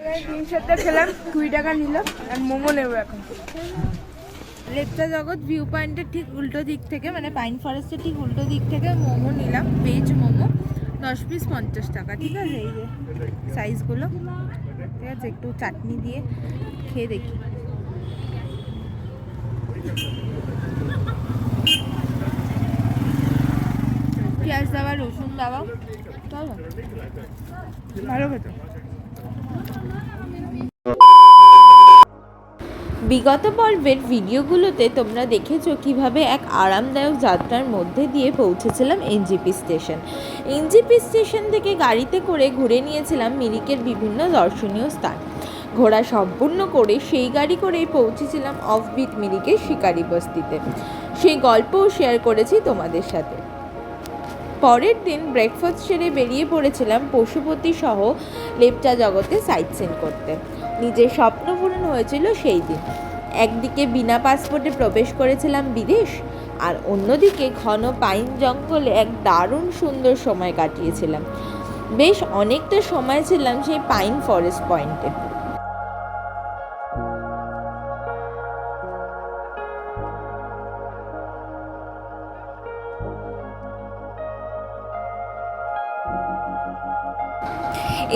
জিনিসটা খেলাম 20 টাকা নিল আর মোমো নেবো এখন। লেপচা জগৎ ভিউ পয়েন্টের ঠিক উল্টো দিক থেকে, মানে পাইন ফরেস্টের ঠিক উল্টো দিক থেকে মোমো নিলাম, ভেজ মোমো 10 পিস 50 টাকা। ঠিক আছে, এই যে সাইজগুলো, ঠিক আছে। একটু চাটনি দিয়ে খেয়ে দেখি। পেঁয়াজ দেওয়া, রসুন দেওয়া, চলো ভালো খেতে। বিগত পর্বের ভিডিওগুলোতে তোমরা দেখেছো কিভাবে এক আরামদায়ক যাত্রার মধ্যে দিয়ে পৌঁছেছিলাম এনজিপি স্টেশন। এনজিপি স্টেশন থেকে গাড়িতে করে ঘুরে নিয়েছিলাম মিরিকের বিভিন্ন দর্শনীয় স্থান। ঘোরা সম্পূর্ণ করে সেই গাড়ি করেই পৌঁছেছিলাম অফবিট মিরিকের শিকারি বস্তিতে। সেই গল্পও শেয়ার করেছি তোমাদের সাথে। পরের দিন ব্রেকফাস্ট সেরে বেরিয়ে পড়েছিলাম পশুপতি সহ লেপচা জগতে সাইট সিন করতে। নিজের স্বপ্ন পূরণ হয়েছিল সেই দিন। একদিকে বিনা পাসপোর্টে প্রবেশ করেছিলাম বিদেশ, আর অন্যদিকে ঘন পাইন জঙ্গলে এক দারুণ সুন্দর সময় কাটিয়েছিলাম। বেশ অনেকটা সময় ছিলাম সেই পাইন ফরেস্ট পয়েন্টে।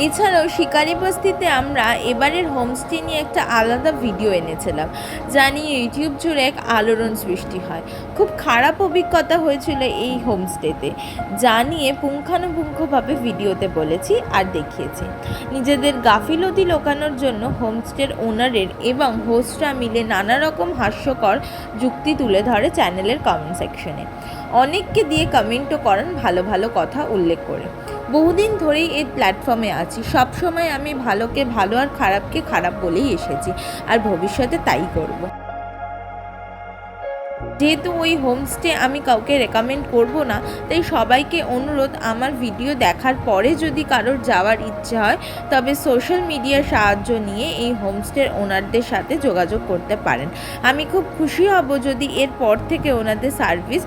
এছাড়াও শিকারি বস্তিতে আমরা এবারের হোমস্টে নিয়ে একটা আলাদা ভিডিও এনেছিলাম, যা নিয়ে ইউটিউব জুড়ে এক আলোড়ন সৃষ্টি হয়। খুব খারাপ অভিজ্ঞতা হয়েছিল এই হোমস্টেতে, যা নিয়ে পুঙ্খানুপুঙ্খভাবে ভিডিওতে বলেছি আর দেখিয়েছি। নিজেদের গাফিলতি লোকানোর জন্য হোমস্টের ওনারের এবং হোস্টরা মিলে নানা রকম হাস্যকর যুক্তি তুলে ধরে চ্যানেলের কমেন্ট সেকশনে। অনেককে দিয়ে কমেন্টও করান ভালো ভালো কথা উল্লেখ করে। বহুদিন ধরেই এই প্ল্যাটফর্মে আছি। সব সময় আমি ভালোকে ভালো আর খারাপকে খারাপ বলেই এসেছি, আর ভবিষ্যতে তাই করব। যেহেতু ওই হোমস্টে আমি কাউকে রেকমেন্ড করব না, তাই সবাইকে অনুরোধ, আমার ভিডিও দেখার পরে যদি কারোর যাওয়ার ইচ্ছে হয় তবে সোশ্যাল মিডিয়ার সাহায্য নিয়ে এই হোমস্টের ওনারদের সাথে যোগাযোগ করতে পারেন। আমি খুব খুশি হব যদি এর পর থেকে ওনাদের সার্ভিস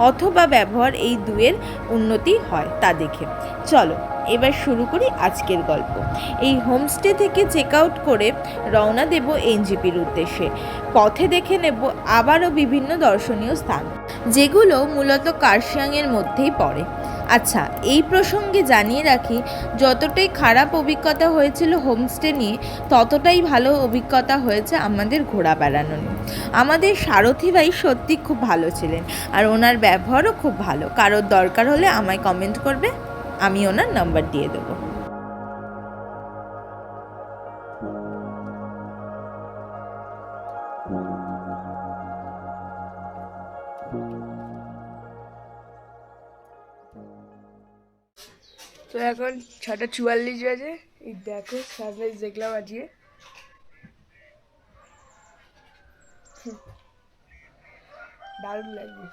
অথবা ব্যবহার এই দুয়ের উন্নতি হয় তা দেখে। চলো এবার শুরু করি আজকের গল্প। এই হোমস্টে থেকে চেক আউট করে রওনা দেব এনজিপির উদ্দেশ্যে। পথে দেখে নেব আবারও বিভিন্ন দর্শনীয় স্থান, যেগুলো মূলত কার্শিয়াংয়ের মধ্যেই পড়ে। আচ্ছা, এই প্রসঙ্গে জানিয়ে রাখি, যতটাই খারাপ অভিজ্ঞতা হয়েছিল হোমস্টে নিয়ে, ততটাই ভালো অভিজ্ঞতা হয়েছে আমাদের ঘোরা বেড়ানো নিয়ে। আমাদের সারথি ভাই সত্যি খুব ভালো ছিলেন, আর ওনার ব্যবহারও খুব ভালো। কারোর দরকার হলে আমায় কমেন্ট করবে, আমি ওনার নাম্বার দিয়ে দেবো। তো এখন 6:44 বাজে। এই দেখো সানরাইজ দেখলাম আজকে। দারুণ লাগবে।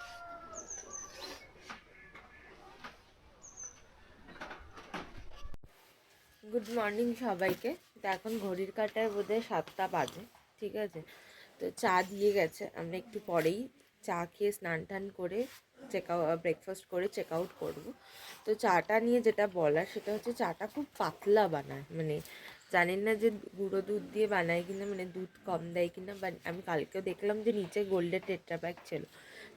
গুড মর্নিং সবাইকে। তো এখন ঘড়ির কাঁটায় বোধহয় 7টা বাজে, ঠিক আছে। তো চা দিয়ে গেছে, আমরা একটু পরেই চা খেয়ে স্নান টান করে ব্রেকফাস্ট করে চেক আউট করবো। তো চাটা নিয়ে যেটা বলার সেটা হচ্ছে, চাটা খুব পাতলা বানায়, মানে জানেন না যে গুঁড়ো দুধ দিয়ে বানায় কিনা, মানে দুধ কম দেয় কিনা। বা আমি কালকেও দেখলাম যে নিচে গোল্ডের টেট্রা প্যাক ছিল।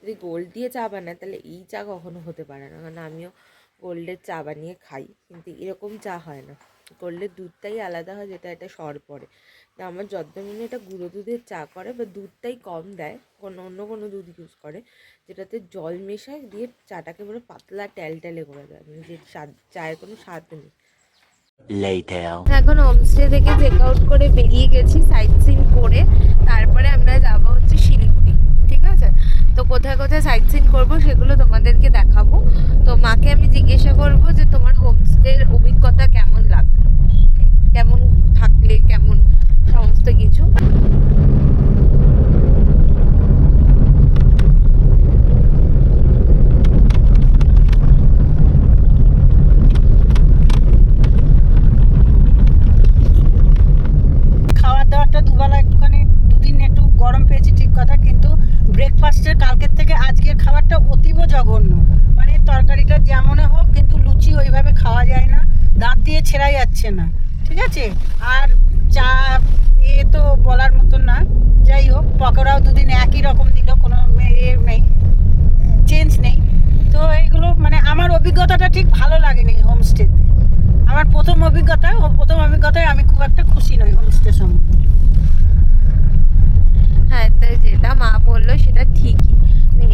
যদি গোল্ড দিয়ে চা বানায় তাহলে এই চা কখনো হতে পারে না, কারণ আমিও গোল্ডের চা বানিয়ে খাই, কিন্তু এরকম চা হয় না। গোল্ডের দুধটাই আলাদা হয়, যেটা এটা সর পড়ে। তা আমার যতটা মনে এটা গুঁড়ো দুধের চা করে, বা দুধটাই কম দেয়, অন্য কোনো দুধ ইউজ করে, যেটাতে জল মেশায় দিয়ে চাটাকে পুরো পাতলা ট্যালট্যালে করে দেয়, মানে যে স্বাদ, চায়ের কোনো স্বাদ নেই। এখন হোমস্টে থেকে চেক আউট করে বেরিয়ে গেছি সাইট সিন করে। তারপরে আমরা যাবো হচ্ছে শিলিগুড়ি, ঠিক আছে। তো কোথায় কোথায় সাইট সিন করবো সেগুলো তোমাদেরকে দেখাবো। তো মাকে আমি জিজ্ঞাসা করবো যে তোমার হোমস্টের অভিজ্ঞতা কেমন লাগলো, কেমন থাকলে, কেমন সমস্ত কিছু। ব্রেকফাস্টের কালকের থেকে আজকের খাবারটা অতীব জঘন্য। মানে তরকারিটা যেমন হোক, কিন্তু লুচি ওইভাবে খাওয়া যায় না, দাঁত দিয়ে ছেঁড়া যাচ্ছে না। ঠিক আছে। আর চা এ তো বলার মতন না, যাই হোক পকোড়াও দুদিন একই রকম দিল, কোনো নেই, চেঞ্জ নেই। তো এইগুলো মানে আমার অভিজ্ঞতাটা ঠিক ভালো লাগেনি হোমস্টেতে। আমার প্রথম অভিজ্ঞতায় আমি খুব একটা খুশি নই হোমস্টে সম্বন্ধে। হ্যাঁ, তাই যেটা মা বললো সেটা ঠিকই,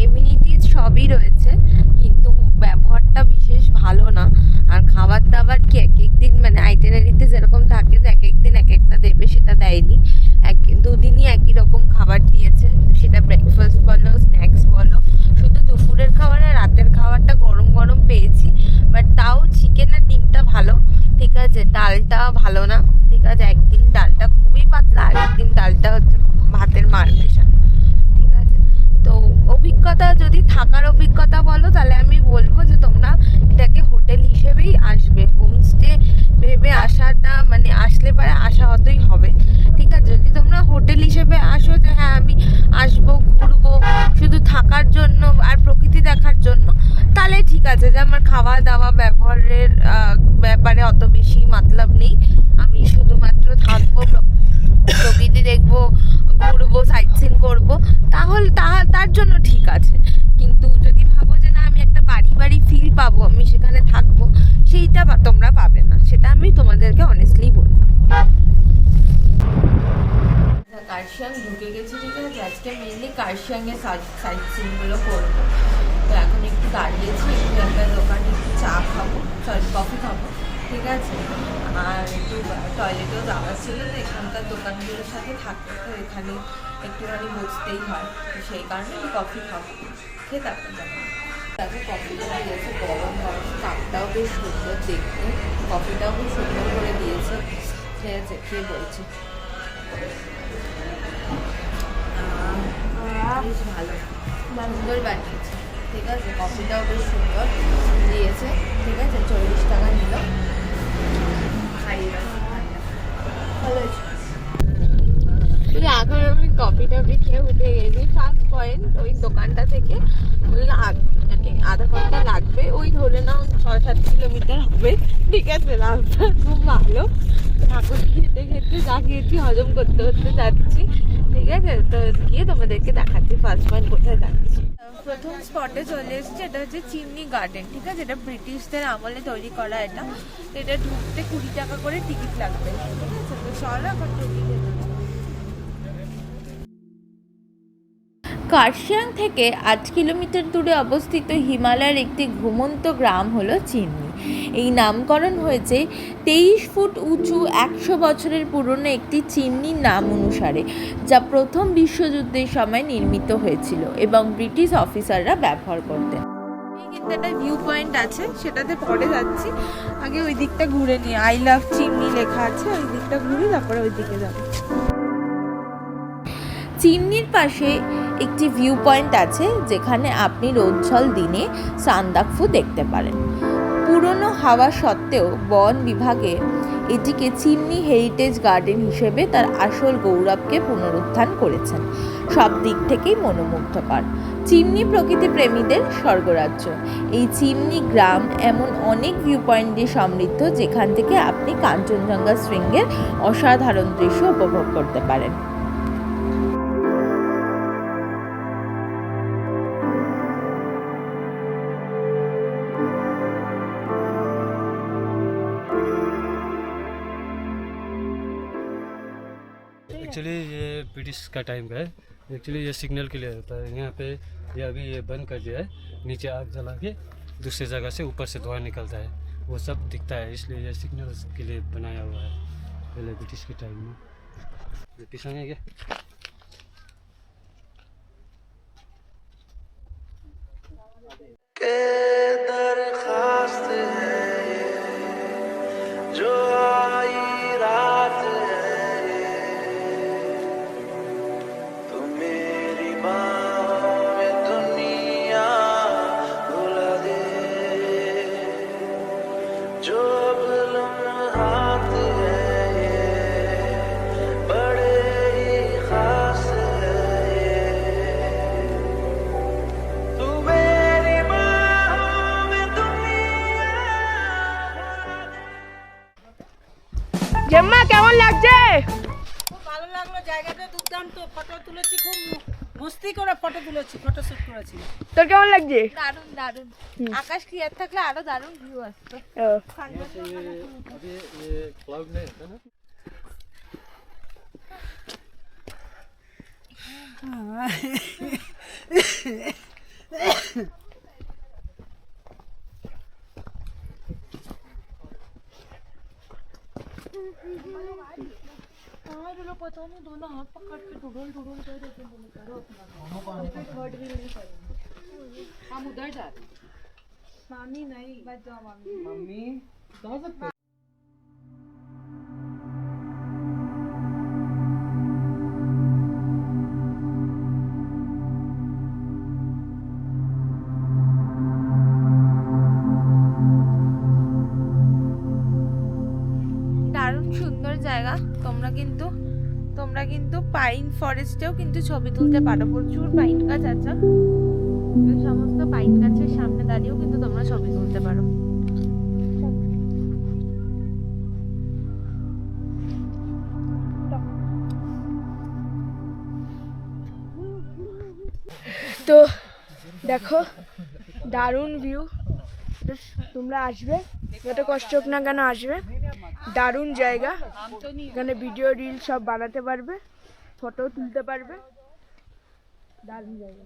এমিনিটিস সবই রয়েছে কিন্তু ব্যবহারটা বিশেষ ভালো না। আর খাবার দাবার কি এক এক দিন মানে আইটেনারিতে যেরকম থাকে যে এক এক দিন এক একটা দেবে, সেটা দেয়নি। দুদিনই একই রকম খাবার দিয়েছে, সেটা ব্রেকফাস্ট বলো স্ন্যাক্স বলো। শুধু দুপুরের খাবার আর রাতের খাবারটা গরম গরম পেয়েছি, বাট তাও চিকেন আর ডিমটা ভালো, ঠিক আছে। ডালটা ভালো না, ঠিক আছে। একদিন ডালটা খুবই পাতলা আর একদিন ডালটা হচ্ছে ভাতের মার মেশানো, ঠিক আছে। তো অভিজ্ঞতা যদি থাকার অভিজ্ঞতা বলো তাহলে আমি বলবো যে তোমরা এটাকে হোটেল হিসেবেই আসবে, হোমস্টে ভেবে আসাটা মানে আসলে পরে আশাহতই হবে, ঠিক আছে। যদি তোমরা হোটেল হিসেবে আসো যে হ্যাঁ আমি আসবো ঘুরবো শুধু থাকার জন্য আর প্রকৃতি দেখার জন্য, তাহলে ঠিক আছে যে আমার খাওয়া দাওয়া ব্যবহারের ব্যাপারে অত বেশি মতলব নেই, আমি শুধুমাত্র থাকবো প্রকৃতি দেখবো ঘুরবো সাইট সিন করবো, তাহলে তার জন্য ঠিক আছে। কিন্তু যদি ভাবো যে না আমি একটা বাড়ি ফিল পাবো, আমি সেখানে থাকবো, সেইটা তোমরা পাবে না, সেটা আমি তোমাদেরকে অনেস্টলি বলবো। কার্শিয়াং ঢুকে গেছি, ঠিক আছে। আজকে মেনলি কার্শিয়াংয়ের সাইট সিনগুলো করবো। তো এখন একটু দাঁড়িয়েছি, একটু একটা দোকানে একটু চা খাবো, কফি খাবো, ঠিক আছে। আর একটু টয়লেটেও যাওয়া ছিল, তো এখানকার দোকানগুলোর সাথে থাকতে তো এখানে একটুখানি বসতেই হয়, তো সেই কারণে একটু কফি খাবো, খেয়ে তারপর যাবো। দেখো কফিটা দিয়েছে গরম গরম, কাপটাও বেশ সুন্দর দেখতে, কফিটাও খুব সুন্দর করে দিয়েছে, ঠিক আছে। খেয়ে বলছি বেশ ভালো, সুন্দর বানিয়েছে, ঠিক আছে। কফিটাও বেশ সুন্দর দিয়েছে, ঠিক আছে। 40 টাকা নিল, ভালো আছে। এখন আমি কফি টফি খেয়ে উঠে গেছি। ফার্স্ট পয়েন্ট ওই দোকানটা থেকে মানে আধা ঘন্টা লাগবে, ওই ধরে নাও 6-7 কিলোমিটার হবে, ঠিক আছে। রাস্তা খুব ভালো, ঠাকুর খেতে খেতে যা খেয়েছি হজম করতে করতে যাচ্ছি, ঠিক আছে। তো গিয়ে তোমাদেরকে দেখাচ্ছি ফার্স্ট পয়েন্ট কোথায় যাচ্ছি। প্রথম স্পটে চলে এসেছে, এটা হচ্ছে চিমনি গার্ডেন, ঠিক আছে। এটা ব্রিটিশদের আমলে তৈরি করা, এটা তো এটা ঢুকতে 20 টাকা করে টিকিট লাগবে, ঠিক আছে। তো চলো এখন ঢুকি। কার্শিয়াং থেকে 8 কিলোমিটার দূরে অবস্থিত হিমালয়ের একটি ঘুমন্ত গ্রাম হলো চিমনি। এই নামকরণ হয়েছে 23 ফুট উঁচু 100 বছরের পুরনো একটি চিমনির নাম অনুসারে, যা প্রথম বিশ্বযুদ্ধের সময় নির্মিত হয়েছিল এবং ব্রিটিশ অফিসাররা ব্যবহার করতেন। এই কিন্তু একটা ভিউ পয়েন্ট আছে, সেটাতে পরে যাচ্ছি। আগে ওই দিকটা ঘুরে নিই, আই লাভ চিমনি লেখা আছে, ওই দিকটা ঘুরে তারপরে ওই দিকে যাবো। চিমনির পাশে একটি ভিউ পয়েন্ট আছে যেখানে আপনি রোদঝল দিনে সান্দাকফু দেখতে পারেন। পুরনো হাওয়া সত্ত্বেও বন বিভাগে এটিকে চিমনি হেরিটেজ গার্ডেন হিসেবে তার আসল গৌরবকে পুনরুত্থান করেছেন। সব দিক থেকেই মনোমুগ্ধকর। চিমনি প্রকৃতি প্রেমীদের স্বর্গরাজ্য। এই চিমনি গ্রাম এমন অনেক ভিউ পয়েন্ট দিয়ে সমৃদ্ধ যেখান থেকে আপনি কাঞ্চনজঙ্ঘা শৃঙ্গের অসাধারণ দৃশ্য উপভোগ করতে পারেন। एक्चुअली ये ब्रिटिश का टाइम का है। एक्चुअली ये सिग्नल के लिए होता है। यहाँ पे ये अभी ये बंद कर दिया है, नीचे आग जला के दूसरी जगह से ऊपर से धुआं निकलता है, वो सब दिखता है, इसलिए ये सिग्नल के लिए बनाया हुआ है पहले ब्रिटिश के टाइम में। ब्रिटिश आएंगे क्या दरखास्त है जो आई रात জেম্মা কেমন লাগছে? খুব ভালো লাগলো, জায়গাটা দুর্দান্ত, ফটো তুলেছি, খুব মস্তি করে ফটো তুলেছি, ফটো শুট করেছি। তোর কেমন লাগছে? দারুণ দারুণ, আকাশ ক্লিয়ার থাকলে আরো দারুণ ভিউ আসতো। ও, अभी ये क्लाउड में है ना। দারুণ সুন্দর জায়গা। তোমরা কিন্তু পাইন ফরেস্টেও কিন্তু ছবি তুলতে পারো, প্রচুর পাইন গাছ আছে। এই সমস্ত পাইন গাছের সামনে দাঁড়িয়েও কিন্তু তোমরা ছবি তুলতে পারো। তো দেখো দারুণ ভিউ, তোমরা আসবে, যত কষ্ট হোক না কেন আসবে। দারুণ জায়গা, এখানে ভিডিও রিল সব বানাতে পারবে, ফটো তুলতে পারবে, দারুণ জায়গা।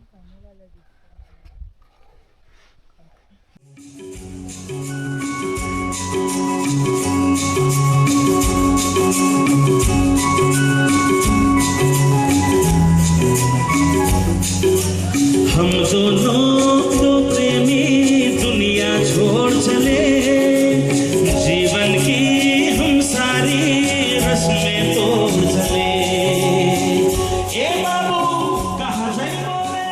हम दोनों तो प्रेमी दुनिया छोड़ चले, जीवन की हम सारी रस्में तो चले। ए बाबू कहाँ जाइबो रे?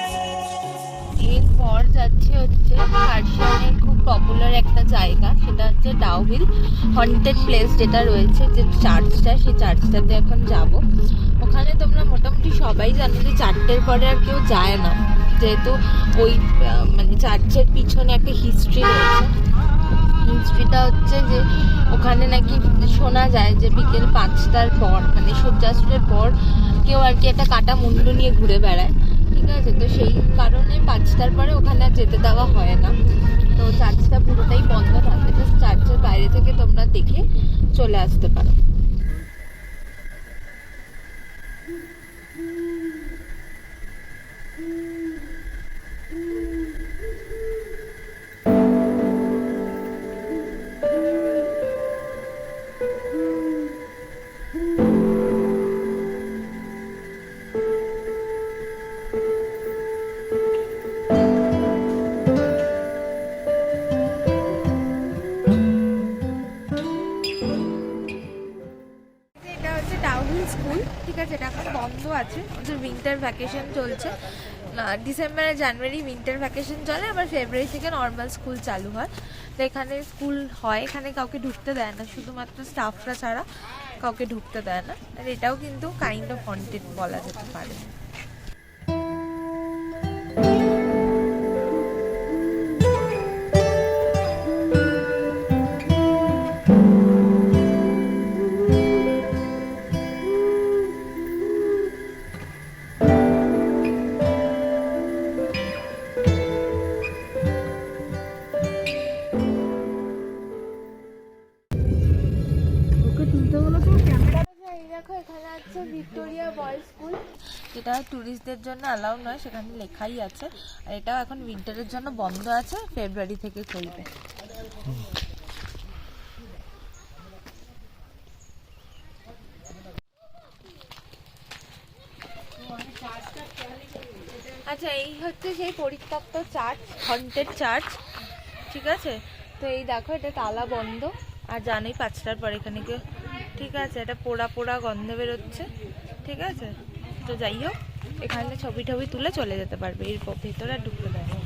এরপর যাচ্ছে হচ্ছে কার্শিয়াংয়ের খুব পপুলার একটা জায়গা, সেটা হচ্ছে ডাউহিল হন্টেড প্লেস যেটা রয়েছে, যে চার্চটা, সেই চার্চটাতে এখন যাব। ওখানে তোমরা মোটামুটি সবাই জানো যে 4টের পরে আর কেউ যায় না, যেহেতু ওই মানে চার্চের পিছনে একটা হিস্ট্রি রয়েছে। হিস্ট্রিটা হচ্ছে যে ওখানে নাকি শোনা যায় যে বিকেল 5টার পর, মানে সূর্যাস্তের পর কেউ আর কি একটা কাটা মুন্ডু নিয়ে ঘুরে বেড়ায়, ঠিক আছে? তো সেই কারণে 5টার পরে ওখানে আর যেতে দেওয়া হয় না। তো চার্চটা পুরোটাই বন্ধ থাকে, জাস্ট চার্চের বাইরে থেকে তোমরা দেখে চলে আসতে পারো। এটা হচ্ছে ডাউহিল স্কুল, ঠিক আছে? এটা এখন বন্ধ আছে, ওদের উইন্টার ভ্যাকেশন চলছে। ডিসেম্বরে জানুয়ারি উইন্টার ভ্যাকেশন চলে, আবার ফেব্রুয়ারি থেকে নর্মাল স্কুল চালু হয়। তো এখানে স্কুল হয়, এখানে কাউকে ঢুকতে দেয় না, শুধুমাত্র স্টাফরা ছাড়া কাউকে ঢুকতে দেয় না। আর এটাও কিন্তু কাইন্ড অফ হন্টেড বলা যেতে পারে। এই দেখো এখানে আছে ভিক্টোরিয়া বয়েজ স্কুল, যেটা ট্যুরিস্টদের জন্য অ্যালাউ নয়, সেখানে লেখাই আছে। আর এটাও এখন উইন্টারের জন্য বন্ধ আছে, ফেব্রুয়ারি থেকে চলবে। আচ্ছা, এই হচ্ছে সেই পরিত্যক্ত চার্চ, হন্টেড চার্চ, ঠিক আছে? তো এই দেখো, এটা তালা বন্ধ, আর জানোই 5টার পর এখানে কেউ, ঠিক আছে? এটা পোড়া পোড়া গন্ধ বেরোচ্ছে, ঠিক আছে? তো যাই হোক, এখানে ছবি টবি তুলে চলে যেতে পারবে, এর ভেতরে আর ঢুকতে দেয় না।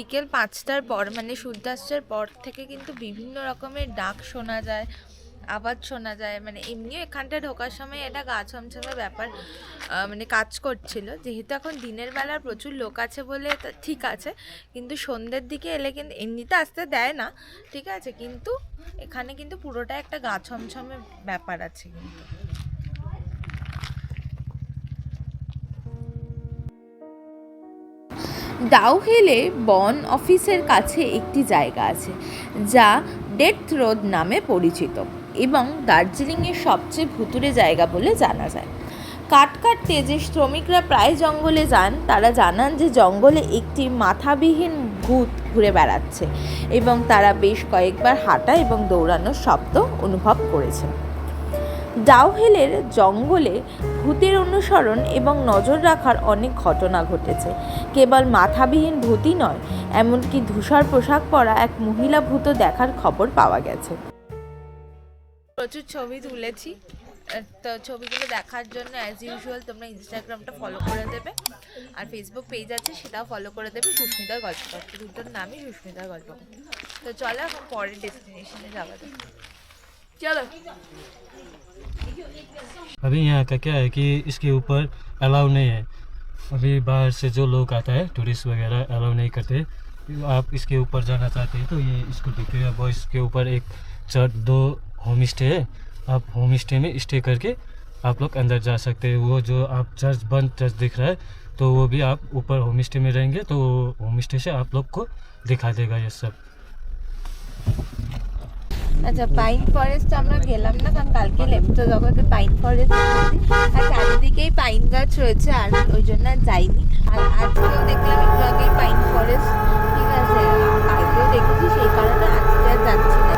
বিকেল 5টার পর মানে সূর্যাস্তের পর থেকে কিন্তু বিভিন্ন রকমের ডাক শোনা যায়, আওয়াজ শোনা যায়। মানে এমনিও এখানটা ঢোকার সময় এটা গা ছমছমে ব্যাপার মানে কাজ করছিল। যেহেতু এখন দিনের বেলা প্রচুর লোক আছে বলে ঠিক আছে, কিন্তু সন্ধ্যের দিকে এলে কিন্তু এমনিতে আসতে দেয় না, ঠিক আছে, কিন্তু এখানে কিন্তু পুরোটা একটা গা ছমছমে ব্যাপার আছে কিন্তু। ডাউহিলে বন অফিসের কাছে একটি জায়গা আছে যা ডেথ রোড নামে পরিচিত এবং দার্জিলিংয়ের সবচেয়ে ভুতুড়ে জায়গা বলে জানা যায়। কাঠ কাটতে যে শ্রমিকরা প্রায় জঙ্গলে যান তারা জানান যে জঙ্গলে একটি মাথাবিহীন ভূত ঘুরে বেড়াচ্ছে এবং তারা বেশ কয়েকবার হাঁটা এবং দৌড়ানোর শব্দ অনুভব করেছেন। ডাউহিলের জঙ্গলে ভূতের অনুসরণ এবং নজর রাখার অনেক ঘটনা ঘটেছে। কেবল মাথাবিহীন ভূতই নয়, এমনকি ধূসর পোশাক পরা এক মহিলা ভূতও দেখার খবর পাওয়া গেছে। প্রচুর ছবি তুলেছি, তো ছবিগুলো দেখার জন্য অ্যাজ ইউজুয়াল তোমরা ইনস্টাগ্রামটা ফলো করে দেবে, আর ফেসবুক পেজ আছে সেটাও ফলো করে দেবে, সুস্মিতার গল্পকথা, দুটোর নামই সুস্মিতার গল্পকথা। তো চলো এখন পরের ডেস্টিনেশনে যাওয়া যাক, চলো। अभी यहाँ का क्या है कि इसके ऊपर अलाउ नहीं है। अभी बाहर से जो लोग आता है टूरिस्ट वगैरह अलाउ नहीं करते। आप इसके ऊपर जाना चाहते हैं तो ये इसको देखिए, अब इसके ऊपर एक 2 होम स्टे है। आप होम स्टे में स्टे करके आप लोग अंदर जा सकते हैं। वो जो आप चर्च बंद चर्च दिख रहा है तो वो भी आप ऊपर होम स्टे में रहेंगे तो होम स्टे से आप लोग को दिखा देगा ये सब। আচ্ছা, পাইন ফরেস্ট আমরা গেলাম না, কারণ কালকে লেপ্টো জগতে পাইন ফরেস্ট আর চারিদিকেই পাইন গাছ রয়েছে, আর ওই জন্য আর যাইনি। আর আজকেও দেখলাম একটু আগেই পাইন ফরেস্ট, ঠিক আছে, কালকেও দেখেছি, সেই কারণে আজকে আর যাচ্ছি না।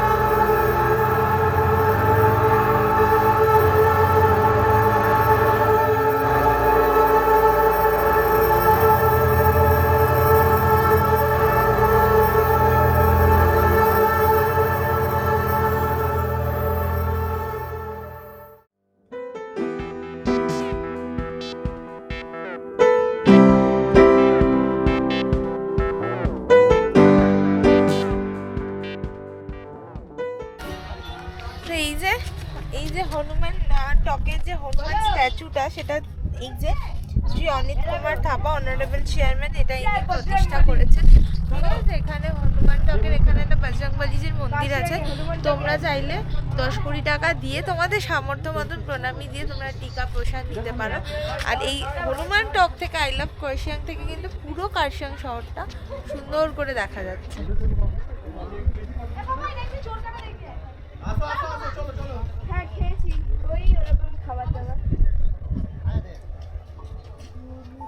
তো এই যে হনুমান টকের যে হনুমান স্ট্যাচুটা, সেটা এই যে শ্রী অনিত কুমার থাপা অনারেবল চেয়ারম্যান এটা ইনি প্রতিষ্ঠা করেছেন। ঠিক আছে, এখানে হনুমান টকের এখানে একটা বজরংবলীজির মন্দির আছে। তোমরা চাইলে 10-20 টাকা দিয়ে তোমাদের সামর্থ্য মতন প্রণামী দিয়ে তোমরা টিকা প্রসাদ নিতে পারো। আর এই হনুমান টক থেকে আই লাভ কার্শিয়াং থেকে কিন্তু পুরো কার্শিয়াং শহরটা সুন্দর করে দেখা যাচ্ছে। হ্যাঁ, খেয়েছি, ওই ওরকম খাবার দাবার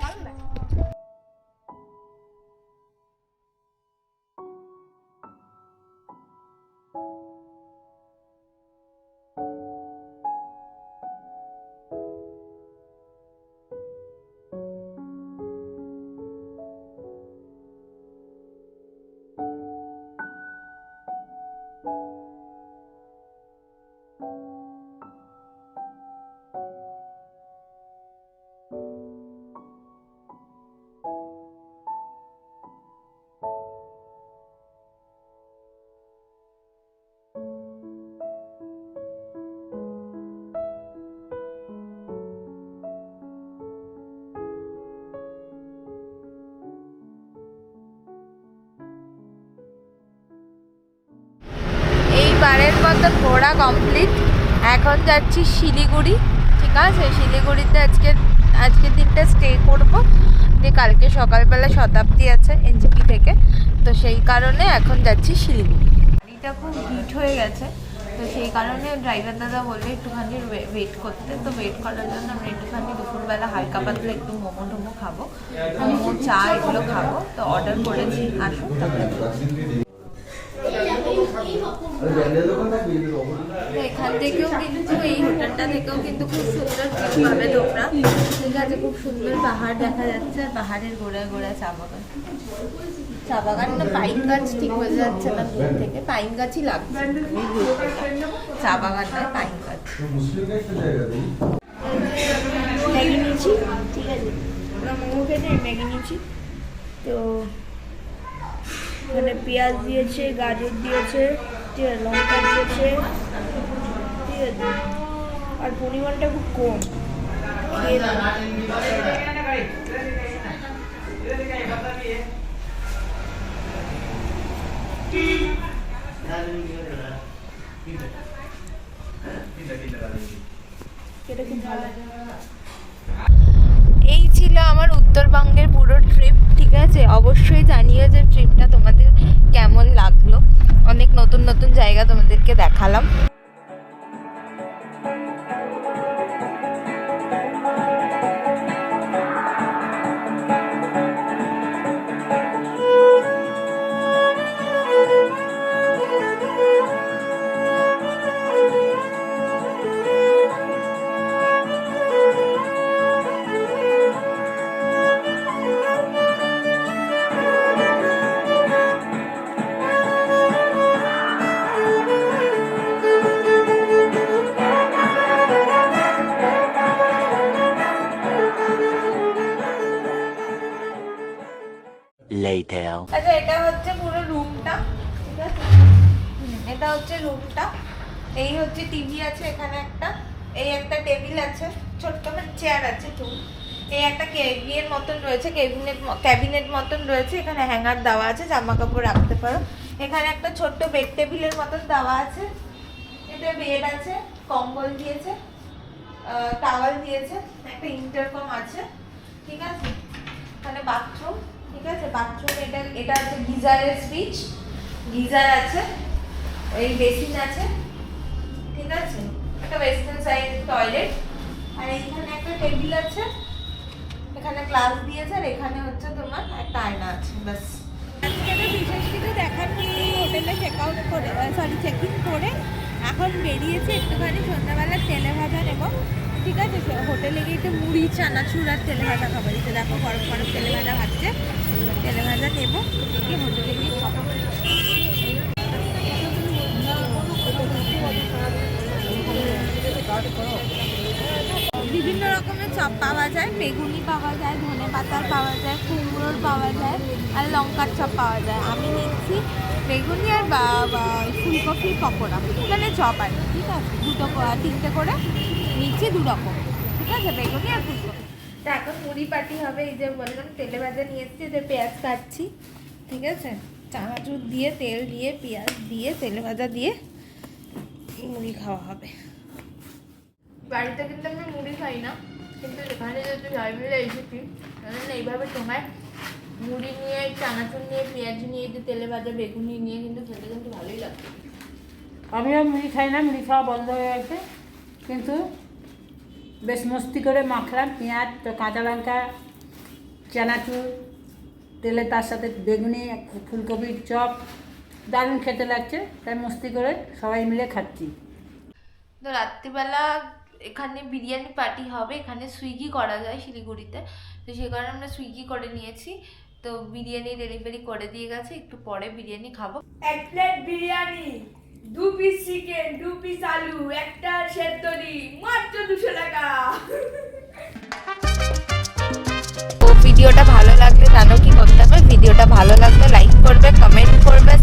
ভালো লাগে। বারের মতো ঘোরা কমপ্লিট। এখন যাচ্ছি শিলিগুড়ি, ঠিক আছে। শিলিগুড়িতে আজকের দিনটা স্টে করবো, যে কালকে সকালবেলা শতাব্দী আছে এনজেপি থেকে, তো সেই কারণে এখন যাচ্ছি শিলিগুড়ি। গাড়িটা খুব হিট হয়ে গেছে, তো সেই কারণে ড্রাইভার দাদা বললে একটুখানি ওয়েট করতে। তো ওয়েট করার জন্য আমরা একটুখানি দুপুরবেলা হালকা পাতলা একটু মোমো টোমো খাবো, মোমো চা এগুলো খাবো, তো অর্ডার করেছি, আসুন তারপরে। এখান থেকেও কিন্তু এই হোটেলটা থেকেও কিন্তু খুব সুন্দর ভিউ পাবে তোমরা, ঠিক আছে। খুব সুন্দর পাহাড় দেখা যাচ্ছে, আর পাহাড়ের গোড়ায় গোড়ায় চা বাগান। চা বাগান না পাইন গাছ ঠিক বোঝা যাচ্ছে না দূর থেকে, পাইন গাছই লাগছে, চা বাগান নয় পাইন গাছ। ম্যাগি নিয়েছি, ঠিক আছে, আমরা মোমো খেতে ম্যাগি নিয়েছি। তো এখানে পেঁয়াজ দিয়েছে, গাজর দিয়েছে, ঠিক আছে, লঙ্কা দিয়েছে, ঠিক আছে, আর পরিমাণটা খুব কম। খেয়ে দেখো। এটা খুব ভালো। এই ছিল আমার উত্তরবঙ্গের পুরো ট্রিপ, ঠিক আছে। অবশ্যই জানিও যে ট্রিপটা তোমাদের কেমন লাগলো। অনেক নতুন নতুন জায়গা তোমাদেরকে দেখালাম। Later. আচ্ছা, এটা হচ্ছে পুরো রুমটা, ঠিক আছে। এটা হচ্ছে রুমটা। এই হচ্ছে টিভি আছে এখানে একটা, এই একটা টেবিল আছে, ছোট্ট চেয়ার আছে টু, এই একটা কেবিনের মতন রয়েছে, ক্যাবিনেট মতন রয়েছে। এখানে হ্যাঙ্গার দেওয়া আছে, জামা কাপড় রাখতে পারো। এখানে একটা ছোট্ট বেড টেবিলের মতন দেওয়া আছে। এটা বেড আছে, কম্বল দিয়েছে, টাওয়াল দিয়েছে, একটা ইন্টারকম আছে, ঠিক আছে। এখানে বাথরুম, ঠিক আছে। বাথরুম এটা হচ্ছে গিজারের সুইচ, গিজার আছে, এই বেসিন আছে, ঠিক আছে। একটা ওয়েস্টার্ন সাইড টয়লেট, আর এইখানে একটা টেবিল আছে, এখানে গ্লাস দিয়েছে, আর এখানে হচ্ছে তোমার একটা আয়না আছে, ব্যাস। আজকে তো বিশেষ কিছু দেখার নেই। হোটেলে চেক আউট করে, চেক ইন করে এখন বেরিয়েছে একটুখানি সন্ধ্যাবেলা তেলে ভাজা নেবো, ঠিক আছে। হোটেলে গিয়ে একটু মুড়ি, চানাচুর আর তেলে ভাজা খাবো। এই দেখো গরম গরম তেলে ভাজা ভাজছে, তেলে ভাজা নেবো, দেখি হোটেলে গিয়ে খাবো। বিভিন্ন রকমের চপ পাওয়া যায়, বেগুনি পাওয়া যায়, ধনে পাতার পাওয়া যায়, কুমড়োর পাওয়া যায়, আর লঙ্কার চপ পাওয়া যায়। আমি নিচ্ছি বেগুনি আর ফুলকপির পকোড়া, মানে চপ আর কি, ঠিক আছে। তিনটে করে নিচ্ছি, দু রকম, ঠিক আছে, বেগুনি আর ফুলকপি। তো এখন মুড়ি পাটি হবে। এই যে বললাম তেলে ভাজা নিয়ে এসেছি, যে পেঁয়াজ কাটছি, ঠিক আছে। চানাচুর দিয়ে, তেল দিয়ে, পেঁয়াজ দিয়ে, তেলে ভাজা দিয়ে মুড়ি খাওয়া হবে। বাড়িতে কিন্তু আমি মুড়ি খাই না, কিন্তু এখানে যেহেতু সবাই মিলে এসেছি, এইভাবে তোমায় মুড়ি নিয়ে, চানাচুর নিয়ে, পেঁয়াজ নিয়ে, যে তেলে ভাজা বেগুনি নিয়ে কিন্তু খেতে কিন্তু ভালোই লাগছে। আমিও মুড়ি খাই না, মুড়ি খাওয়া বন্ধ হয়ে গেছে, কিন্তু বেশ মস্তি করে মাখলাম। পেঁয়াজ, তো কাঁচা লঙ্কা, চানাচুর, তেলে তার সাথে বেগুনি, ফুলকপির চপ, দারুণ খেতে লাগছে, তাই মস্তি করে সবাই মিলে খাচ্ছি। তো রাত্রিবেলা এখানে বিরিয়ানি পার্টি হবে। এখানে সুইগি করা যায় শিলিগুড়িতে, তো সেই কারণে আমরা সুইগি করে নিয়েছি। তো বিরিয়ানি ডেলিভারি করে দিয়ে গেছে, একটু পরে বিরিয়ানি খাবো। এক plate biryani, 2 piece chicken, 2 piece আলু, একটা সেদ্ধ ডিম, মাত্র 200 টাকা। তো ভিডিওটা ভালো লাগলে জানো কি করতে হবে। ভিডিওটা ভালো লাগলে লাইক করবে, কমেন্ট করবে,